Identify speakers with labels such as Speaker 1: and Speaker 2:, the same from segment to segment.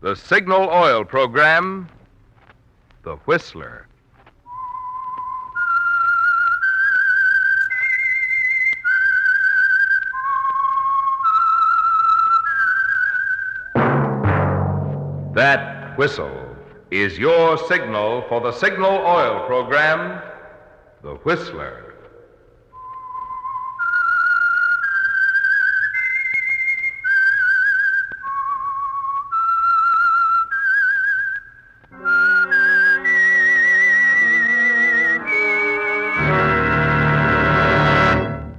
Speaker 1: The Signal Oil Program, The Whistler. That whistle is your signal for the Signal Oil Program, The Whistler.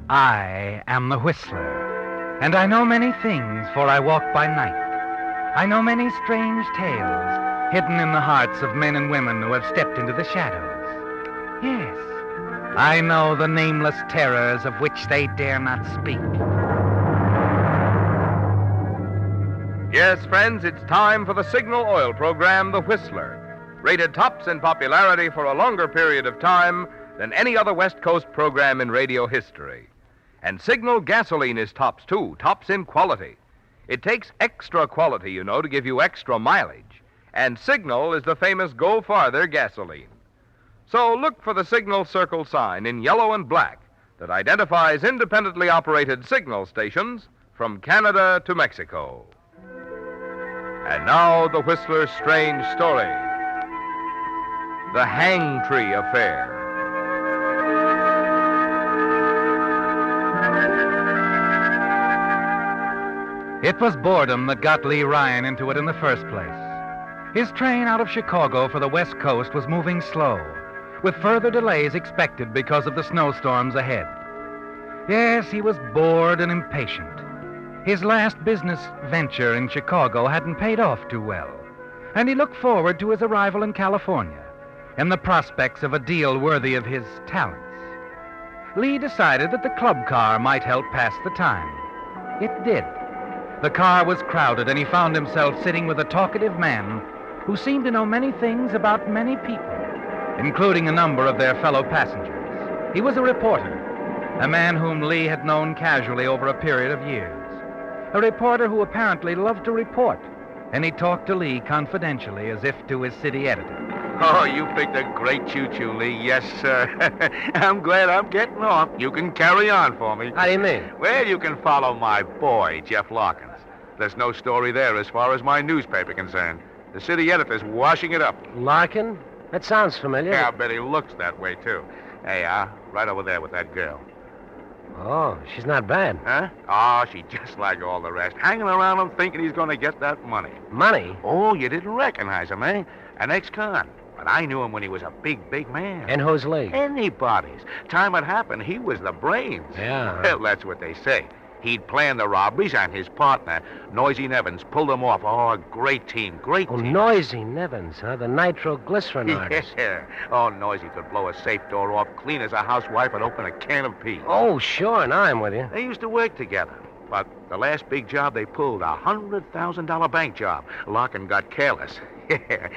Speaker 2: I am the Whistler, and I know many things, for I walk by night. I know many strange tales hidden in the hearts of men and women who have stepped into the shadows. Yes, I know the nameless terrors of which they dare not speak.
Speaker 1: Yes, friends, it's time for the Signal Oil Program, The Whistler, rated tops in popularity for a longer period of time than any other West Coast program in radio history. And Signal gasoline is tops, too, tops in quality. It takes extra quality, you know, to give you extra mileage. And Signal is the famous Go Farther gasoline. So look for the Signal Circle sign in yellow and black that identifies independently operated signal stations from Canada to Mexico. And now the Whistler's strange story, the Hangtree affair.
Speaker 2: It was boredom that got Lee Ryan into it in the first place. His train out of Chicago for the West Coast was moving slow, with further delays expected because of the snowstorms ahead. Yes, he was bored and impatient. His last business venture in Chicago hadn't paid off too well, and he looked forward to his arrival in California and the prospects of a deal worthy of his talents. Lee decided that the club car might help pass the time. It did. The car was crowded, and he found himself sitting with a talkative man who seemed to know many things about many people, including a number of their fellow passengers. He was a reporter, a man whom Lee had known casually over a period of years. A reporter who apparently loved to report, and he talked to Lee confidentially as if to his city editor.
Speaker 3: Oh, you picked a great choo-choo, Lee. Yes, sir. I'm glad I'm getting off. You can carry on for me.
Speaker 4: How do you mean?
Speaker 3: Well, you can follow my boy, Jeff Larkins. There's no story there as far as my newspaper concerned. The city editor's washing it up.
Speaker 4: Larkin? That sounds familiar.
Speaker 3: Yeah, I bet he looks that way, too. Hey, right over there with that girl.
Speaker 4: Oh, she's not bad.
Speaker 3: Huh? Oh, she's just like all the rest. Hanging around him thinking he's going to get that money.
Speaker 4: Money?
Speaker 3: Oh, you didn't recognize him, eh? An ex-con. But I knew him when he was a big, big man.
Speaker 4: And who's Lee?
Speaker 3: Anybody's. Time it happened, he was the brains.
Speaker 4: Yeah.
Speaker 3: Well, that's what they say. He'd planned the robberies, and his partner, Noisy Nevins, pulled them off. Oh, great team, great
Speaker 4: Oh,
Speaker 3: team.
Speaker 4: Noisy Nevins, huh? The nitroglycerin artist.
Speaker 3: Yeah. Oh, Noisy could blow a safe door off clean as a housewife and open a can of peas.
Speaker 4: Oh, sure, now I'm with you.
Speaker 3: They used to work together. But the last big job they pulled, a $100,000 bank job, Larkin got careless.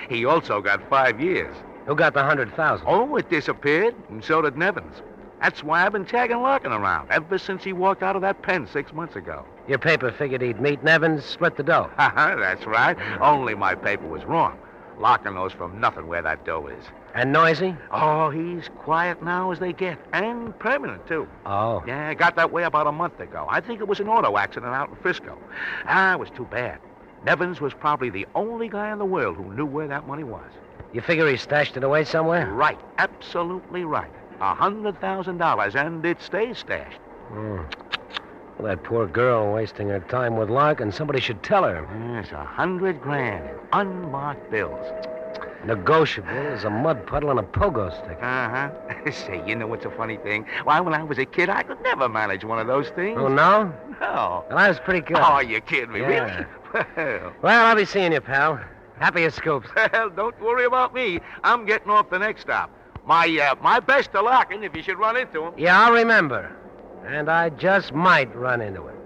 Speaker 3: He also got 5 years.
Speaker 4: Who got the 100,000?
Speaker 3: Oh, it disappeared, and so did Nevins. That's why I've been tagging Larkin around ever since he walked out of that pen 6 months ago.
Speaker 4: Your paper figured he'd meet Nevins, split the dough.
Speaker 3: That's right. Only my paper was wrong. Larkin knows from nothing where that dough is.
Speaker 4: And Noisy?
Speaker 3: Oh, he's quiet now as they get, and permanent, too.
Speaker 4: Oh.
Speaker 3: Yeah, got that way about a month ago. I think it was an auto accident out in Frisco. It was too bad. Nevins was probably the only guy in the world who knew where that money was.
Speaker 4: You figure he stashed it away somewhere?
Speaker 3: Right, absolutely right. $100,000, and it stays stashed.
Speaker 4: Well, that poor girl wasting her time with Larkin. Somebody should tell her.
Speaker 3: Yes, $100,000 in unmarked bills.
Speaker 4: Negotiable as a mud puddle and a pogo stick.
Speaker 3: Uh-huh. Say, you know what's a funny thing? Why, when I was a kid, I could never manage one of those things.
Speaker 4: Oh, no?
Speaker 3: No.
Speaker 4: Well, I was pretty good.
Speaker 3: Oh, you kidding me,
Speaker 4: Yeah.
Speaker 3: really?
Speaker 4: Well, I'll be seeing you, pal. Happy as scoops.
Speaker 3: Well, don't worry about me. I'm getting off the next stop. My best to Larkin if you should run into him.
Speaker 4: Yeah, I'll remember. And I just might run into him.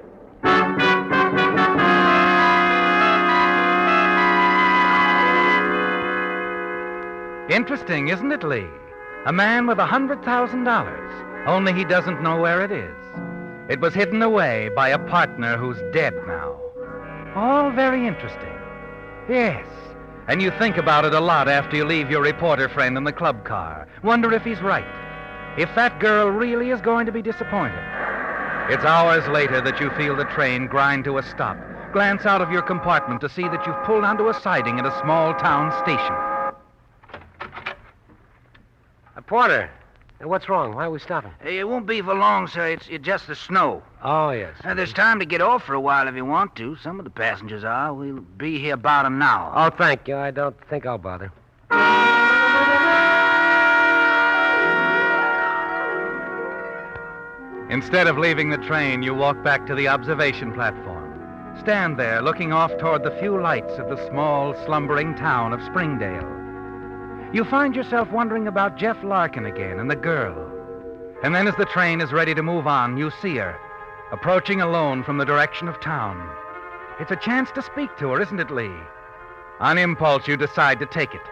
Speaker 2: Interesting, isn't it, Lee? A man with $100,000, only he doesn't know where it is. It was hidden away by a partner who's dead now. All very interesting. Yes. And you think about it a lot after you leave your reporter friend in the club car. Wonder if he's right. If that girl really is going to be disappointed. It's hours later that you feel the train grind to a stop. Glance out of your compartment to see that you've pulled onto a siding at a small town station.
Speaker 4: Porter, what's wrong? Why are we stopping?
Speaker 5: It won't be for long, sir. It's just the snow.
Speaker 4: Oh, yes.
Speaker 5: There's time to get off for a while if you want to. Some of the passengers are. We'll be here about an hour.
Speaker 4: Oh, thank you. I don't think I'll bother.
Speaker 2: Instead of leaving the train, you walk back to the observation platform. Stand there, looking off toward the few lights of the small, slumbering town of Springdale. You find yourself wondering about Jeff Larkin again and the girl. And then as the train is ready to move on, you see her, approaching alone from the direction of town. It's a chance to speak to her, isn't it, Lee? On impulse, you decide to take it.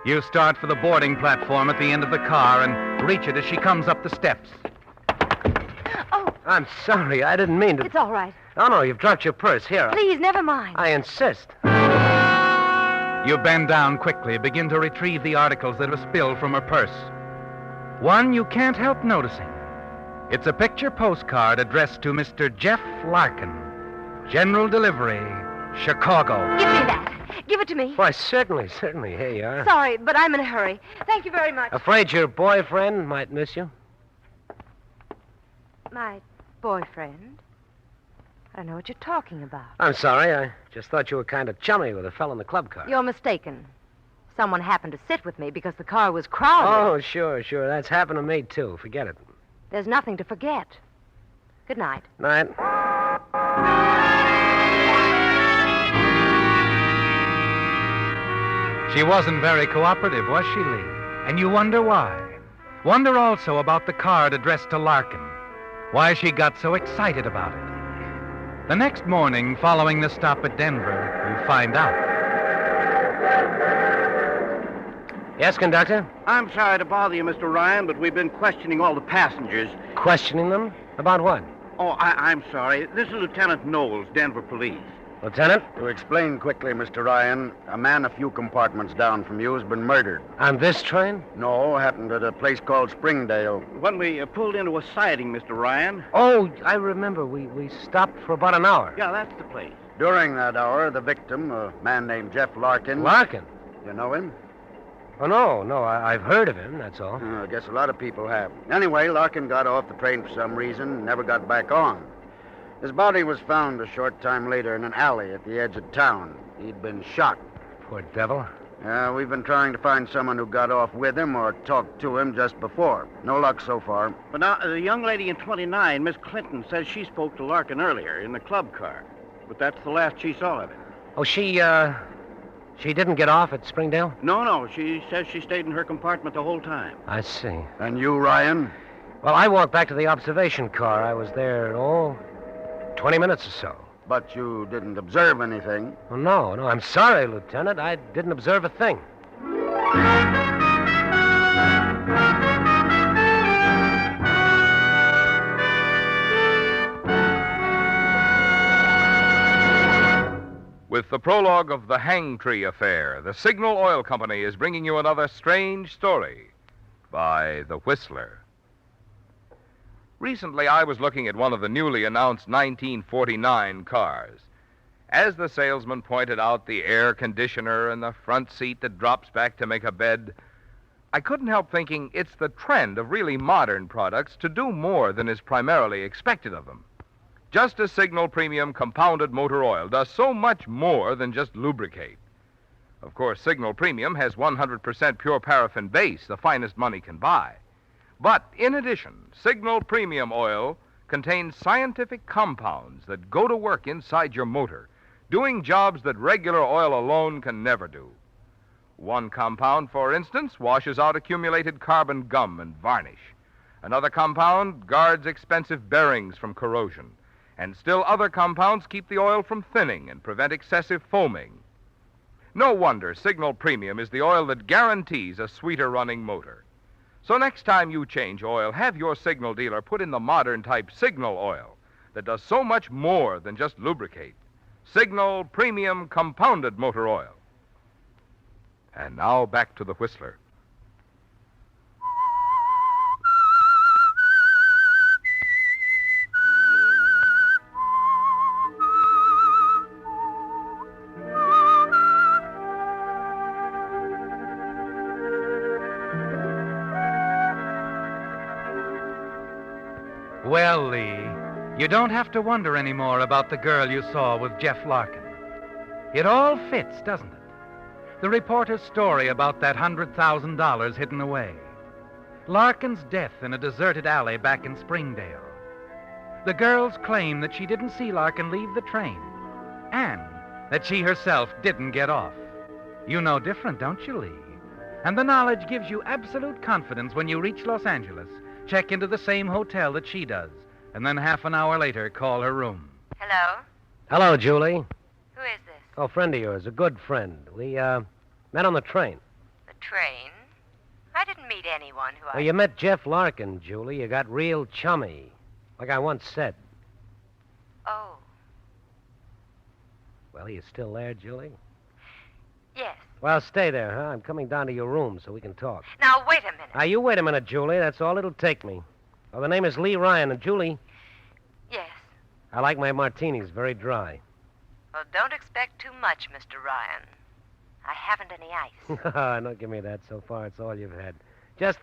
Speaker 2: You start for the boarding platform at the end of the car and reach it as she comes up the steps.
Speaker 6: Oh,
Speaker 4: I'm sorry. I didn't mean to...
Speaker 6: it's all right.
Speaker 4: Oh, no, you've dropped your purse. Here.
Speaker 6: Please, never mind.
Speaker 4: I insist.
Speaker 2: You bend down quickly, begin to retrieve the articles that have spilled from her purse. One you can't help noticing. It's a picture postcard addressed to Mr. Jeff Larkin. General Delivery, Chicago.
Speaker 6: Give me that. Give it to me.
Speaker 4: Why, certainly. Here you are.
Speaker 6: Sorry, but I'm in a hurry. Thank you very much.
Speaker 4: Afraid your boyfriend might miss you?
Speaker 6: My boyfriend? I don't know what you're talking about.
Speaker 4: I'm sorry. I just thought you were kind of chummy with a fellow in the club car.
Speaker 6: You're mistaken. Someone happened to sit with me because the car was crowded.
Speaker 4: Oh, sure. That's happened to me, too. Forget it.
Speaker 6: There's nothing to forget. Good night.
Speaker 4: Night.
Speaker 2: She wasn't very cooperative, was she, Lee? And you wonder why. Wonder also about the card addressed to Larkin. Why she got so excited about it. The next morning, following the stop at Denver, you find out.
Speaker 4: Yes, conductor?
Speaker 7: I'm sorry to bother you, Mr. Ryan, but we've been questioning all the passengers.
Speaker 4: Questioning them? About what?
Speaker 7: Oh, I'm sorry. This is Lieutenant Knowles, Denver Police.
Speaker 4: Lieutenant?
Speaker 8: To explain quickly, Mr. Ryan, a man a few compartments down from you has been murdered.
Speaker 4: On this train?
Speaker 8: No, happened at a place called Springdale.
Speaker 7: When we pulled into a siding, Mr. Ryan.
Speaker 4: Oh, I remember. We stopped for about an hour.
Speaker 7: Yeah, that's the place.
Speaker 8: During that hour, the victim, a man named Jeff Larkin...
Speaker 4: Larkin?
Speaker 8: You know him?
Speaker 4: Oh, no. I've heard of him, that's all.
Speaker 8: I guess a lot of people have. Anyway, Larkin got off the train for some reason, never got back on. His body was found a short time later in an alley at the edge of town. He'd been shot.
Speaker 4: Poor devil.
Speaker 8: We've been trying to find someone who got off with him or talked to him just before. No luck so far.
Speaker 7: But now, the young lady in 29, Miss Clinton, says she spoke to Larkin earlier in the club car. But that's the last she saw of him.
Speaker 4: Oh, she didn't get off at Springdale?
Speaker 7: No. She says she stayed in her compartment the whole time.
Speaker 4: I see.
Speaker 8: And you, Ryan?
Speaker 4: Well, I walked back to the observation car. I was there, 20 minutes or so.
Speaker 8: But you didn't observe anything.
Speaker 4: Oh, no. I'm sorry, Lieutenant. I didn't observe a thing.
Speaker 1: With the prologue of the Hangtree affair, the Signal Oil Company is bringing you another strange story by The Whistler. Recently, I was looking at one of the newly announced 1949 cars. As the salesman pointed out the air conditioner and the front seat that drops back to make a bed, I couldn't help thinking it's the trend of really modern products to do more than is primarily expected of them. Just as Signal Premium Compounded Motor Oil does so much more than just lubricate. Of course, Signal Premium has 100% pure paraffin base, the finest money can buy. But in addition, Signal Premium Oil contains scientific compounds that go to work inside your motor, doing jobs that regular oil alone can never do. One compound, for instance, washes out accumulated carbon gum and varnish. Another compound guards expensive bearings from corrosion. And still other compounds keep the oil from thinning and prevent excessive foaming. No wonder Signal Premium is the oil that guarantees a sweeter running motor. So next time you change oil, have your Signal dealer put in the modern type Signal oil that does so much more than just lubricate. Signal Premium Compounded Motor Oil. And now back to the Whistler.
Speaker 2: Well, Lee, you don't have to wonder anymore about the girl you saw with Jeff Larkin. It all fits, doesn't it? The reporter's story about that $100,000 hidden away. Larkin's death in a deserted alley back in Springdale. The girl's claim that she didn't see Larkin leave the train, and that she herself didn't get off. You know different, don't you, Lee? And the knowledge gives you absolute confidence when you reach Los Angeles, check into the same hotel that she does, and then half an hour later call her room.
Speaker 6: Hello?
Speaker 4: Hello, Julie.
Speaker 6: Who is this?
Speaker 4: Oh, friend of yours, a good friend. We, met on the train.
Speaker 6: The train? I didn't meet anyone who
Speaker 4: Well, you met Jeff Larkin, Julie. You got real chummy. Like I once said.
Speaker 6: Oh,
Speaker 4: Well, you still there, Julie?
Speaker 6: yes.
Speaker 4: Well, stay there, huh? I'm coming down to your room so we can talk.
Speaker 6: Now, wait a minute.
Speaker 4: Now, you wait a minute, Julie. That's all it'll take me. Well, the name is Lee Ryan, and Julie,
Speaker 6: Yes.
Speaker 4: I like my martinis very dry.
Speaker 6: Well, don't expect too much, Mr. Ryan. I haven't any ice.
Speaker 4: Don't give me that. So far, it's all you've had. Just,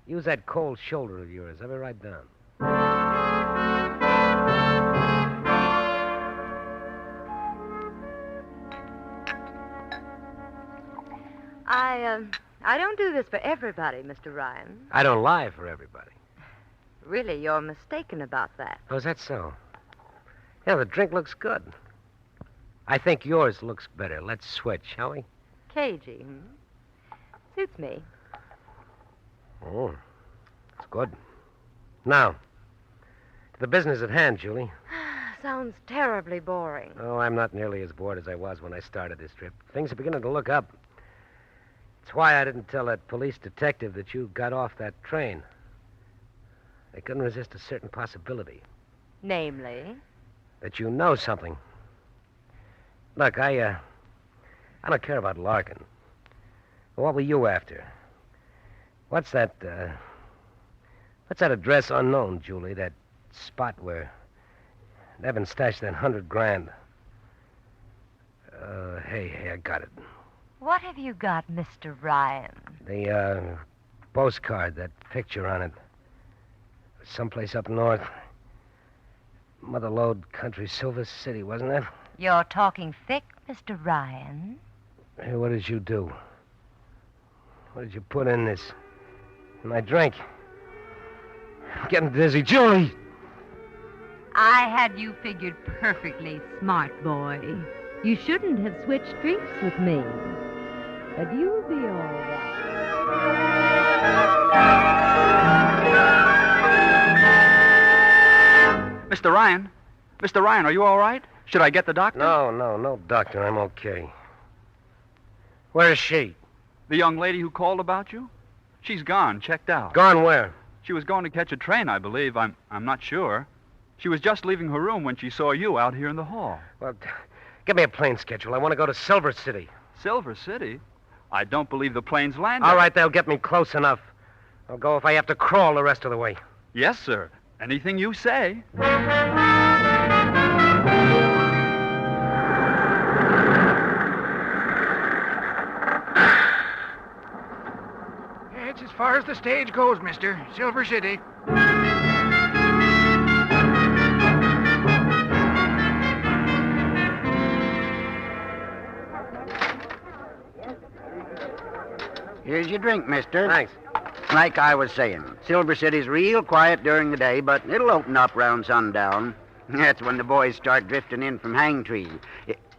Speaker 4: use that cold shoulder of yours. Have it right down.
Speaker 6: I don't do this for everybody, Mr. Ryan.
Speaker 4: I don't lie for everybody.
Speaker 6: Really, you're mistaken about that.
Speaker 4: Oh, is that so? Yeah, the drink looks good. I think yours looks better. Let's switch, shall we?
Speaker 6: Cagey, Suits me.
Speaker 4: Oh, it's good. Now, to the business at hand, Julie.
Speaker 6: Sounds terribly boring.
Speaker 4: Oh, I'm not nearly as bored as I was when I started this trip. Things are beginning to look up. It's why I didn't tell that police detective that you got off that train. I couldn't resist a certain possibility.
Speaker 6: Namely?
Speaker 4: That you know something. Look, I don't care about Larkin. What were you after? What's that address unknown, Julie? That spot where Nevin stashed that $100,000. Hey, I got it.
Speaker 6: What have you got, Mr. Ryan?
Speaker 4: The, postcard, that picture on it. Someplace up north. Mother Lode Country, Silver City, wasn't it?
Speaker 6: You're talking thick, Mr. Ryan.
Speaker 4: Hey, what did you do? What did you put in this? In my drink? I'm getting dizzy. Julie!
Speaker 9: I had you figured perfectly, smart boy. You shouldn't have switched drinks with me. But you'll be all right.
Speaker 10: Mr. Ryan? Mr. Ryan, are you all right? Should I get the doctor?
Speaker 4: No, doctor. I'm okay. Where is she?
Speaker 10: The young lady who called about you? She's gone, checked out.
Speaker 4: Gone where?
Speaker 10: She was going to catch a train, I believe. I'm not sure. She was just leaving her room when she saw you out here in the hall.
Speaker 4: Well, give me a plane schedule. I want to go to Silver City.
Speaker 10: Silver City? I don't believe the plane's landed.
Speaker 4: All right, they'll get me close enough. I'll go if I have to crawl the rest of the way.
Speaker 10: Yes, sir. Anything you say.
Speaker 11: It's as far as the stage goes, mister. Silver City.
Speaker 8: Here's your drink, mister.
Speaker 4: Thanks.
Speaker 8: Like I was saying, Silver City's real quiet during the day, but it'll open up round sundown. That's when the boys start drifting in from Hangtree.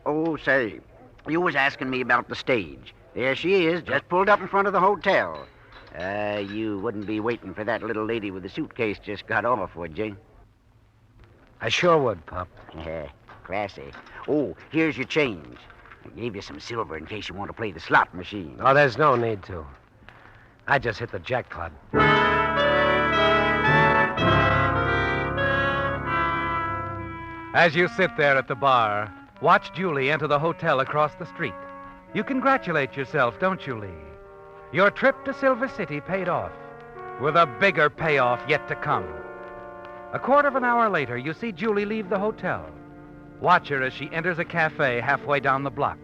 Speaker 8: Oh, say, you was asking me about the stage. There she is, just pulled up in front of the hotel. You wouldn't be waiting for that little lady with the suitcase just got off, would you?
Speaker 4: I sure would, Pop.
Speaker 8: Classy. Oh, here's your change. I gave you some silver in case you want to play the slot machine.
Speaker 4: Oh, there's no need to. I just hit the jackpot.
Speaker 2: As you sit there at the bar, watch Julie enter the hotel across the street. You congratulate yourself, don't you, Lee? Your trip to Silver City paid off, with a bigger payoff yet to come. A quarter of an hour later, you see Julie leave the hotel. Watch her as she enters a cafe halfway down the block.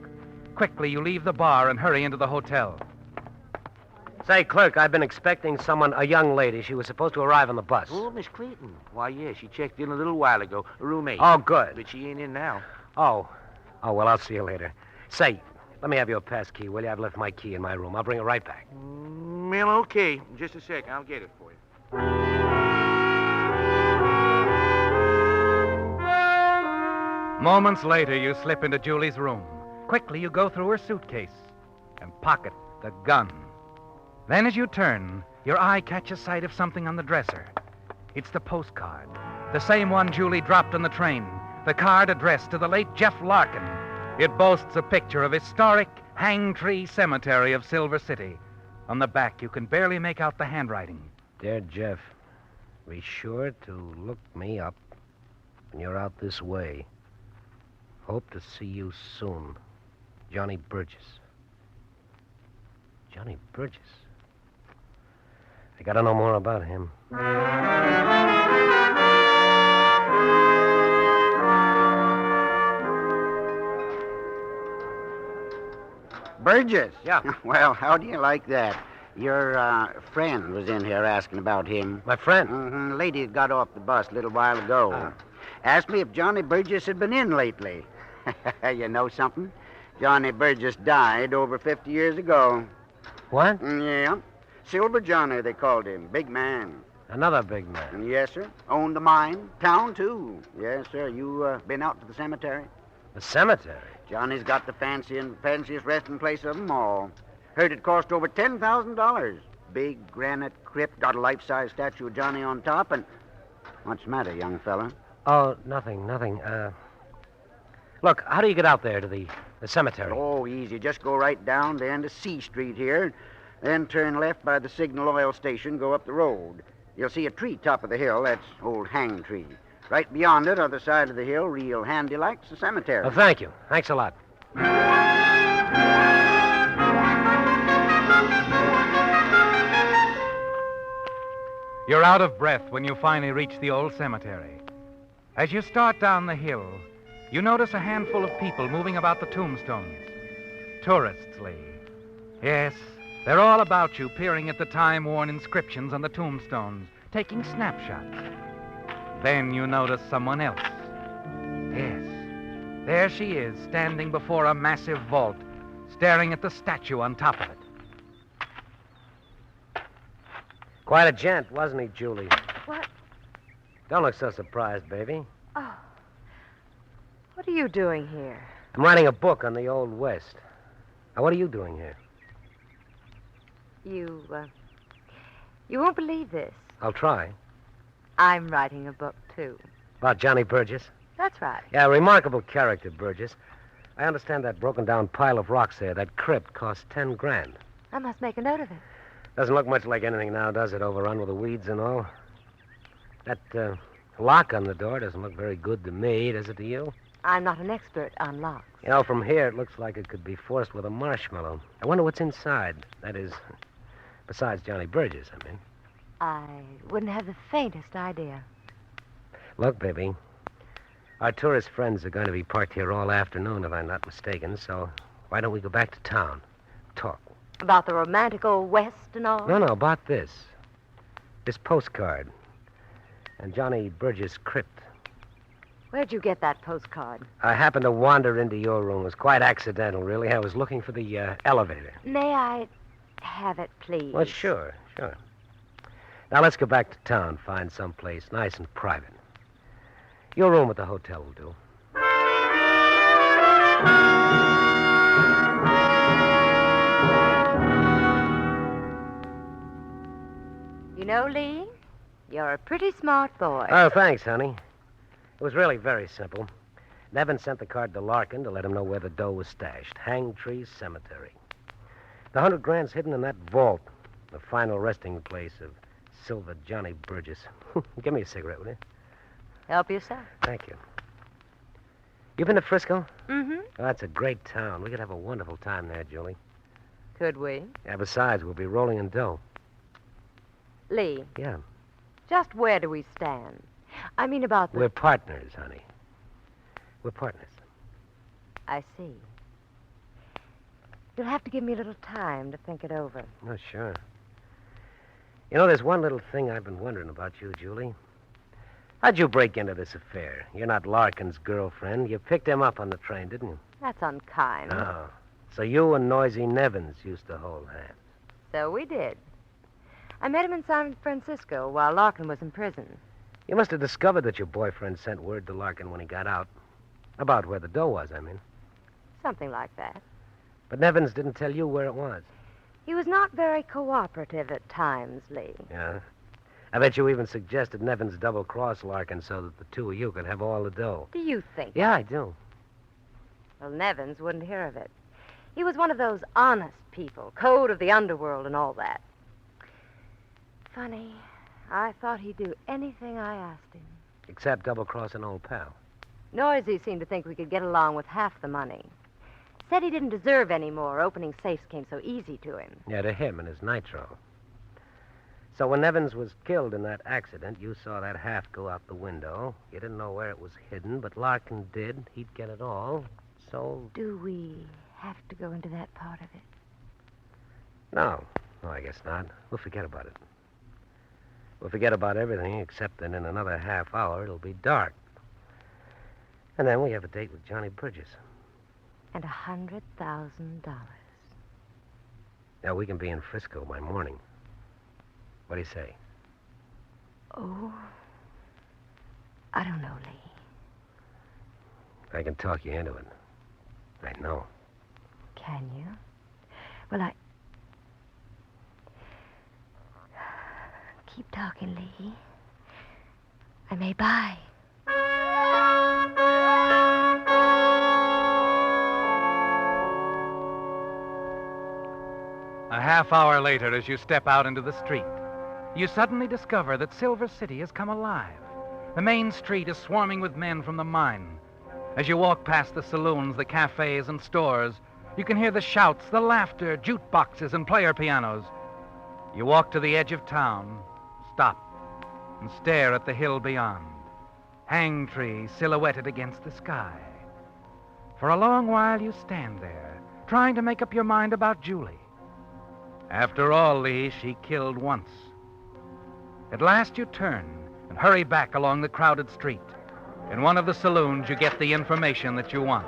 Speaker 2: Quickly, you leave the bar and hurry into the hotel.
Speaker 4: Say, clerk, I've been expecting someone, a young lady. She was supposed to arrive on the bus.
Speaker 3: Oh, Miss Clayton. Why, yeah, she checked in a little while ago. A roommate.
Speaker 4: Oh, good.
Speaker 3: But she ain't in now.
Speaker 4: Oh, well, I'll see you later. Say, let me have your pass key, will you? I've left my key in my room. I'll bring it right back.
Speaker 3: Well, okay. Just a sec. I'll get it for you.
Speaker 2: Moments later, you slip into Julie's room. Quickly, you go through her suitcase and pocket the gun. Then, as you turn, your eye catches sight of something on the dresser. It's the postcard, the same one Julie dropped on the train, the card addressed to the late Jeff Larkin. It boasts a picture of historic Hangtree Cemetery of Silver City. On the back, you can barely make out the handwriting.
Speaker 4: Dear Jeff, be sure to look me up when you're out this way. Hope to see you soon. Johnny Burgess. Johnny Burgess? I gotta know more about him.
Speaker 8: Burgess?
Speaker 4: Yeah.
Speaker 8: Well, how do you like that? Your friend was in here asking about him.
Speaker 4: My friend?
Speaker 8: Mm-hmm. Lady that got off the bus a little while ago. Asked me if Johnny Burgess had been in lately. You know something? Johnny Burgess died over 50 years ago.
Speaker 4: What?
Speaker 8: Yeah. Silver Johnny, they called him. Big man.
Speaker 4: Another big man.
Speaker 8: Yes, sir. Owned a mine. Town, too. Yes, sir. You been out to the cemetery?
Speaker 4: The cemetery?
Speaker 8: Johnny's got the fanciest resting place of them all. Heard it cost over $10,000. Big granite crypt, got a life-size statue of Johnny on top, and... What's the matter, young fella?
Speaker 4: Oh, nothing. Look, how do you get out there to the cemetery?
Speaker 8: Oh, easy. Just go right down the end of C Street here, then turn left by the Signal Oil Station, go up the road. You'll see a tree top of the hill. That's old Hangtree. Right beyond it, other side of the hill, real handy like's the cemetery.
Speaker 4: Oh, thank you. Thanks a lot.
Speaker 2: You're out of breath when you finally reach the old cemetery. As you start down the hill, you notice a handful of people moving about the tombstones. Tourists, Lee. Yes, they're all about you, peering at the time-worn inscriptions on the tombstones, taking snapshots. Then you notice someone else. Yes, there she is, standing before a massive vault, staring at the statue on top of it.
Speaker 4: Quite a gent, wasn't he, Julie?
Speaker 6: What?
Speaker 4: Don't look so surprised, baby.
Speaker 6: Oh. What are you doing here?
Speaker 4: I'm writing a book on the Old West. Now, what are you doing here?
Speaker 6: You won't believe this.
Speaker 4: I'll try.
Speaker 6: I'm writing a book, too.
Speaker 4: About Johnny Burgess?
Speaker 6: That's right.
Speaker 4: Yeah, a remarkable character, Burgess. I understand that broken-down pile of rocks there, that crypt, cost $10,000.
Speaker 6: I must make a note of it.
Speaker 4: Doesn't look much like anything now, does it? Overrun with the weeds and all. That lock on the door doesn't look very good to me, does it to you?
Speaker 6: I'm not an expert on locks.
Speaker 4: You know, from here, it looks like it could be forced with a marshmallow. I wonder what's inside. That is, besides Johnny Burgess, I mean.
Speaker 6: I wouldn't have the faintest idea.
Speaker 4: Look, baby, our tourist friends are going to be parked here all afternoon, if I'm not mistaken, so why don't we go back to town? Talk.
Speaker 6: About the romantic old West and all?
Speaker 4: No, about this. This postcard. And Johnny Burgess' crypt.
Speaker 6: Where'd you get that postcard?
Speaker 4: I happened to wander into your room. It was quite accidental, really. I was looking for the elevator.
Speaker 6: May I have it, please?
Speaker 4: Well, sure. Now, let's go back to town, find some place nice and private. Your room at the hotel will do.
Speaker 6: You know, Lee, you're a pretty smart boy.
Speaker 4: Oh, thanks, honey. It was really very simple. Nevin sent the card to Larkin to let him know where the dough was stashed. Hangtree Cemetery. The $100,000's hidden in that vault, the final resting place of Silver Johnny Burgess. Give me a cigarette, will you?
Speaker 6: Help yourself.
Speaker 4: Thank you. You been to Frisco?
Speaker 9: Mm-hmm.
Speaker 4: Oh, that's a great town. We could have a wonderful time there, Julie.
Speaker 9: Could we?
Speaker 4: Yeah, besides, we'll be rolling in dough.
Speaker 9: Lee,
Speaker 4: Yeah.
Speaker 9: just where do we stand? I mean about the...
Speaker 4: We're partners, honey. We're partners.
Speaker 9: I see. You'll have to give me a little time to think it over.
Speaker 4: Oh, sure. You know, there's one little thing I've been wondering about you, Julie. How'd you break into this affair? You're not Larkin's girlfriend. You picked him up on the train, didn't you?
Speaker 9: That's unkind.
Speaker 4: Oh. So you and Noisy Nevins used to hold hands.
Speaker 9: So we did. I met him in San Francisco while Larkin was in prison.
Speaker 4: You must have discovered that your boyfriend sent word to Larkin when he got out. About where the dough was, I mean.
Speaker 9: Something like that.
Speaker 4: But Nevins didn't tell you where it was.
Speaker 9: He was not very cooperative at times, Lee.
Speaker 4: Yeah? I bet you even suggested Nevins double-cross Larkin so that the two of you could have all the dough.
Speaker 9: Do you think?
Speaker 4: Yeah, I do.
Speaker 9: Well, Nevins wouldn't hear of it. He was one of those honest people, code of the underworld and all that. Funny, I thought he'd do anything I asked him.
Speaker 4: Except double-cross an old pal.
Speaker 9: Noisy seemed to think we could get along with half the money. Said he didn't deserve any more. Opening safes came so easy to him.
Speaker 4: Yeah, to him and his nitro. So when Nevins was killed in that accident, you saw that half go out the window. You didn't know where it was hidden, but Larkin did. He'd get it all. So...
Speaker 9: Do we have to go into that part of it?
Speaker 4: No. No, I guess not. We'll forget about it. We'll forget about everything except that in another half hour it'll be dark. And then we have a date with Johnny Bridges.
Speaker 9: And $100,000.
Speaker 4: Now, we can be in Frisco by morning. What do you say?
Speaker 9: Oh, I don't know, Lee.
Speaker 4: I can talk you into it. I know.
Speaker 9: Can you? Well, Keep talking, Lee. I may buy.
Speaker 2: A half hour later, as you step out into the street, you suddenly discover that Silver City has come alive. The main street is swarming with men from the mine. As you walk past the saloons, the cafes, and stores, you can hear the shouts, the laughter, jukeboxes, and player pianos. You walk to the edge of town, stop, and stare at the hill beyond. Hangtree silhouetted against the sky. For a long while, you stand there, trying to make up your mind about Julie. After all, Lee, she killed once. At last you turn and hurry back along the crowded street. In one of the saloons, you get the information that you want.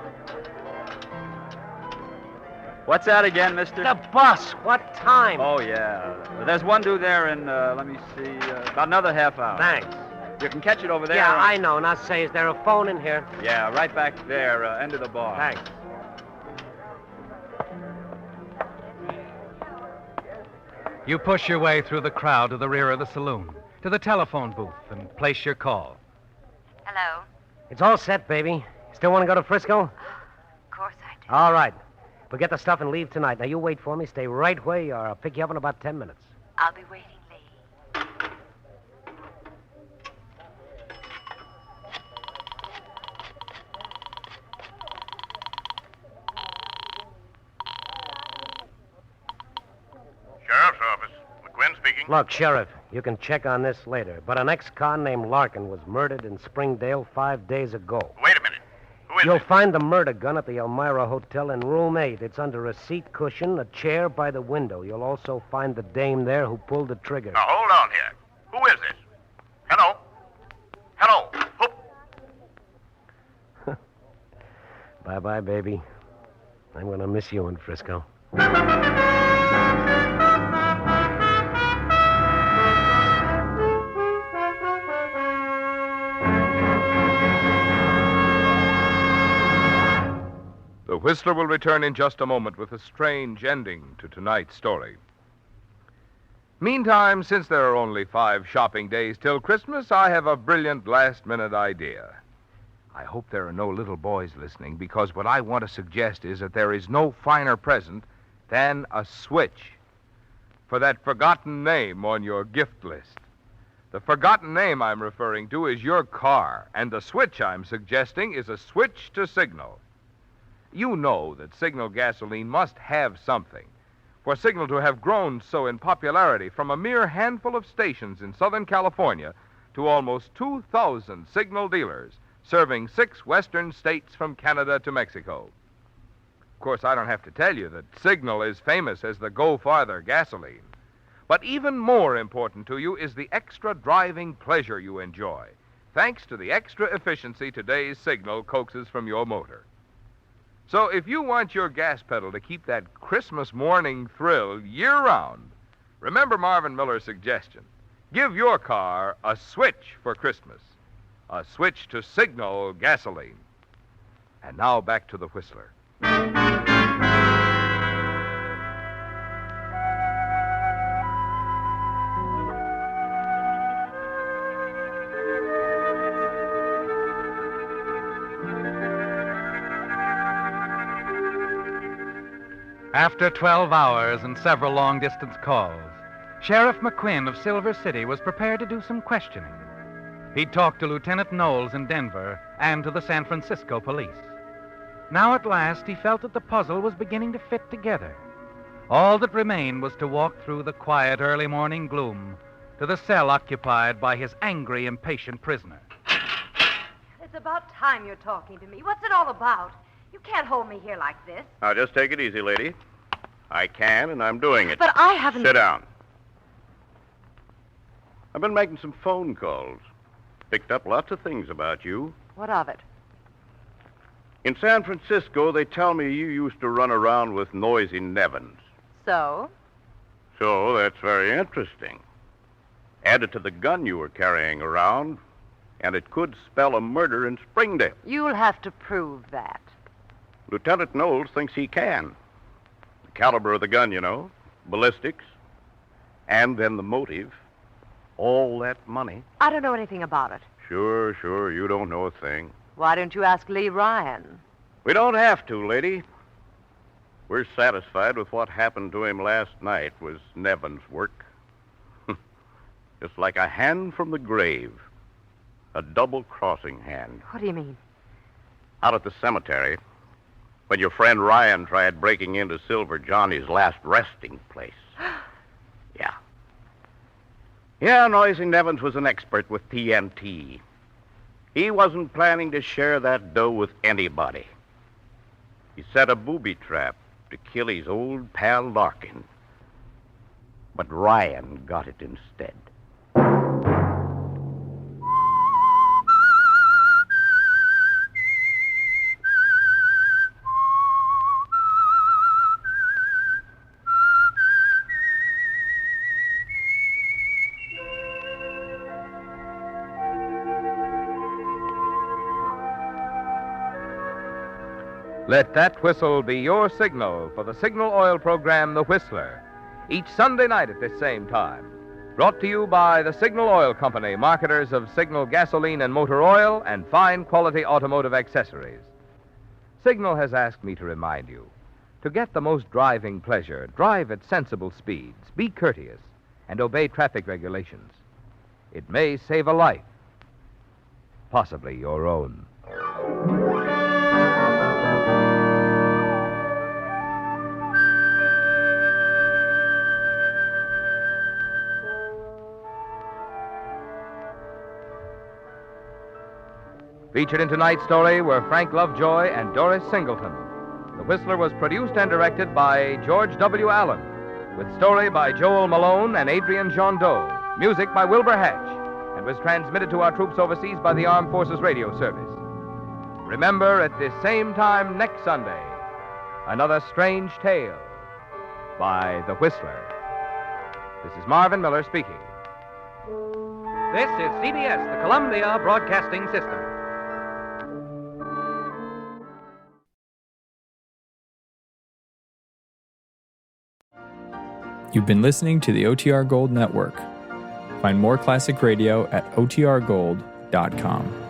Speaker 10: What's that again, mister?
Speaker 4: The bus. What time?
Speaker 10: Oh, yeah. There's one due there in, let me see, about another half hour.
Speaker 4: Thanks.
Speaker 10: You can catch it over there.
Speaker 4: Yeah, I know. Now, say, is there a phone in here?
Speaker 10: Yeah, right back there, end of the bar.
Speaker 4: Thanks.
Speaker 2: You push your way through the crowd to the rear of the saloon, to the telephone booth, and place your call.
Speaker 6: Hello?
Speaker 4: It's all set, baby. Still want to go to Frisco?
Speaker 6: Of course I do.
Speaker 4: All right. We'll get the stuff and leave tonight. Now, you wait for me. Stay right where you are. I'll pick you up in about 10 minutes.
Speaker 6: I'll be waiting, Lee.
Speaker 12: Sheriff's office. McQuinn speaking.
Speaker 4: Look, Sheriff, you can check on this later, but an ex-con named Larkin was murdered in Springdale 5 days ago.
Speaker 12: Wait a minute. Who is
Speaker 4: You'll
Speaker 12: it?
Speaker 4: find the murder gun at the Elmira Hotel in room 8. It's under a seat cushion, a chair by the window. You'll also find the dame there who pulled the trigger.
Speaker 12: Now, hold on here. Who is this? Hello? Hello? Who?
Speaker 4: Bye-bye, baby. I'm going to miss you in Frisco.
Speaker 1: The Whistler will return in just a moment with a strange ending to tonight's story. Meantime, since there are only 5 shopping days till Christmas, I have a brilliant last-minute idea. I hope there are no little boys listening, because what I want to suggest is that there is no finer present than a switch for that forgotten name on your gift list. The forgotten name I'm referring to is your car, and the switch I'm suggesting is a switch to Signal. You know that Signal gasoline must have something. For Signal to have grown so in popularity from a mere handful of stations in Southern California to almost 2,000 Signal dealers, serving 6 western states from Canada to Mexico. Of course, I don't have to tell you that Signal is famous as the Go Farther gasoline. But even more important to you is the extra driving pleasure you enjoy, thanks to the extra efficiency today's Signal coaxes from your motor. So if you want your gas pedal to keep that Christmas morning thrill year-round, remember Marvin Miller's suggestion. Give your car a switch for Christmas. A switch to Signal gasoline. And now back to the Whistler.
Speaker 2: After 12 hours and several long-distance calls, Sheriff McQuinn of Silver City was prepared to do some questioning. He talked to Lieutenant Knowles in Denver and to the San Francisco police. Now at last he felt that the puzzle was beginning to fit together. All that remained was to walk through the quiet early morning gloom to the cell occupied by his angry, impatient prisoner.
Speaker 6: It's about time you're talking to me. What's it all about? You can't hold me here like this.
Speaker 12: Now, just take it easy, lady. I can, and I'm doing it.
Speaker 6: But I haven't...
Speaker 12: Sit down. I've been making some phone calls. Picked up lots of things about you.
Speaker 6: What of it?
Speaker 12: In San Francisco, they tell me you used to run around with Noisy Nevins.
Speaker 6: So?
Speaker 12: So, that's very interesting. Add it to the gun you were carrying around, and it could spell a murder in Springdale.
Speaker 6: You'll have to prove that.
Speaker 12: Lieutenant Knowles thinks he can. The caliber of the gun, you know, ballistics, and then the motive. All that money.
Speaker 6: I don't know anything about it.
Speaker 12: Sure, you don't know a thing.
Speaker 6: Why don't you ask Lee Ryan?
Speaker 12: We don't have to, lady. We're satisfied with what happened to him last night was Nevin's work. Just like a hand from the grave. A double-crossing hand.
Speaker 6: What do you mean?
Speaker 12: Out at the cemetery, when your friend Ryan tried breaking into Silver Johnny's last resting place. Yeah, Noisy Nevins was an expert with TNT. He wasn't planning to share that dough with anybody. He set a booby trap to kill his old pal Larkin. But Ryan got it instead.
Speaker 1: Let that whistle be your signal for the Signal Oil program, The Whistler, each Sunday night at this same time. Brought to you by the Signal Oil Company, marketers of Signal gasoline and motor oil and fine quality automotive accessories. Signal has asked me to remind you, to get the most driving pleasure, drive at sensible speeds, be courteous, and obey traffic regulations. It may save a life, possibly your own. Featured in tonight's story were Frank Lovejoy and Doris Singleton. The Whistler was produced and directed by George W. Allen, with story by Joel Malone and Adrian Jondeau, music by Wilbur Hatch, and was transmitted to our troops overseas by the Armed Forces Radio Service. Remember, at this same time next Sunday, another strange tale by The Whistler. This is Marvin Miller speaking.
Speaker 2: This is CBS, the Columbia Broadcasting System.
Speaker 13: You've been listening to the OTR Gold Network. Find more classic radio at otrgold.com.